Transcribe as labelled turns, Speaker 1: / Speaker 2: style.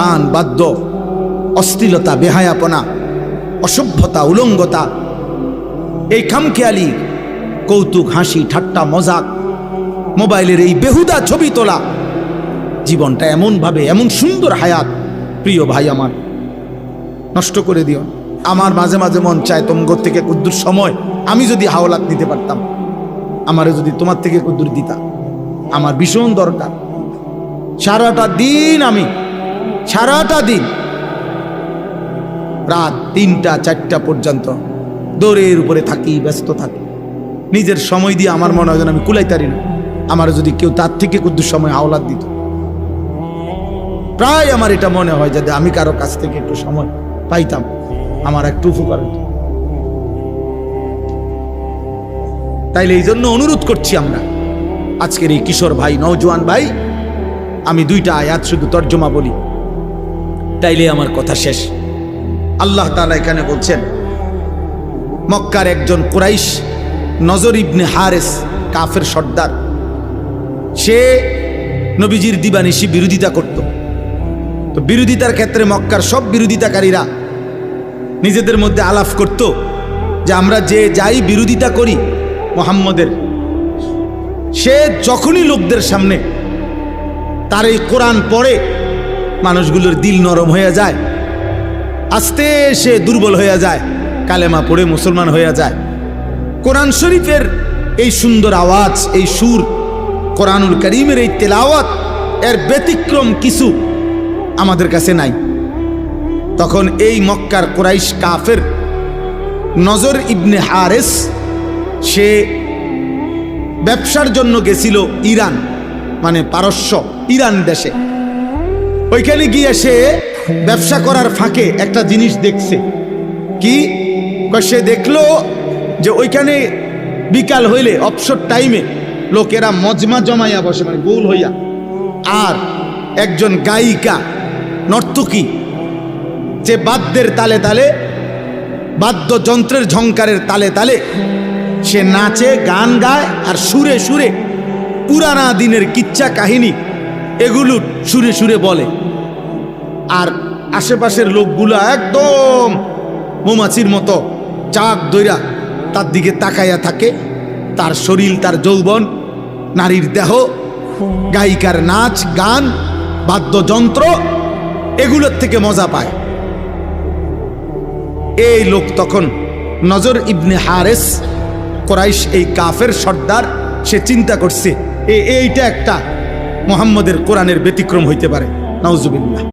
Speaker 1: গান বাদ্য, অশ্লীলতা, বেহায়াপনা, অসভ্যতা, উলঙ্গতা, এই খামখেয়ালি কৌতুক, হাসি, ঠাট্টা, মজাক, মোবাইলের এই বেহুদা ছবি তোলা, জীবনটা এমনভাবে, এমন সুন্দর হায়াত, প্রিয় ভাই আমার, নষ্ট করে দিও। আমার মাঝে মাঝে মন চায় তোমার থেকে কুদ্দুর সময় আমি যদি হাওলাত নিতে পারতাম, আমারে যদি তোমার থেকে কুদ্দুর দিতা, আমার ভীষণ দরকার। সারাটা দিন আমি, সারাটা দিন রাত 3টা 4টা পর্যন্ত দৌড়ের উপরে থাকি, ব্যস্ত থাকি, নিজের সময় দিয়ে আমার মনে হয় যেন আমি কুলাইতারি না। আমার যদি কেউ তার থেকে কুদ্দুর সময় হাওলাত দিত, প্রায় আমার এটা মনে হয় যদি আমি কারো কাছ থেকে একটু সময় পাইতাম, আমার একটু উপকার হতো। তাইলে এই জন্য অনুরোধ করছি আমরা আজকের এই কিশোর ভাই, নওজোয়ান ভাই, আমি 2টা আয়াত শুধু তর্জমা বলি, তাইলে আমার কথা শেষ। আল্লাহ তাআলা এখানে বলছেন, মক্কার একজন কুরাইশ, নজর ইবনে হারেস, কাফের সর্দার, সে নবীজির দিবানিশি বিরোধিতা করত। তো বিরোধিতার ক্ষেত্রে মক্কার সব বিরোধিতাকারীরা নিজেদের মধ্যে আলাপ করত যে আমরা যে যাই বিরোধিতা করি মুহাম্মদের, সে যখনই লোকদের সামনে তার এই কোরআন পড়ে মানুষগুলোর দিল নরম হয়ে যায়, আস্তে সে দুর্বল হয়ে যায়, কালেমা পড়ে মুসলমান হয়ে যায়। কোরআন শরীফের এই সুন্দর আওয়াজ, এই সুর, কোরআনুল কারীমের এই তেলাওয়াত, এর ব্যতিক্রম কিছু আমাদের কাছে নাই। তখন এই মক্কার কুরাইশ কাফের নজর ইবনে হারেস, সে ব্যবসার জন্য গেছিল ইরান, মানে পারস্য, ইরান দেশে। ওইখানে গিয়ে সে ব্যবসা করার ফাঁকে একটা জিনিস দেখছে। কি? সে দেখলো যে ওইখানে বিকাল হইলে, অবসর টাইমে লোকেরা মজমা জমাইয়া বসে, মানে গোল হইয়া, আর একজন গায়িকা, নর্তকী, যে বাদ্যের তালে তালে, বাদ্যযন্ত্রের ঝংকারের তালে তালে সে নাচে, গান গায়, আর সুরে সুরে পুরানা দিনের কিচ্ছা কাহিনী এগুলো সুরে সুরে বলে। আর আশেপাশের লোকগুলা একদম মৌমাছির মতো চাক দইরা তার দিকে তাকাইয়া থাকে। তার শরীর, তার যৌবন, নারীর দেহ, গায়িকার নাচ, গান, বাদ্যযন্ত্র, এগুলোর থেকে মজা পায়। এই লোক তখন নজর ইবনে হারেস, কুরাইশ এই কাফের সর্দার, সে চিন্তা করছে এইটা একটা মুহাম্মদের কোরআনের ব্যতিক্রম হইতে পারে। নাউজুবিল্লাহ।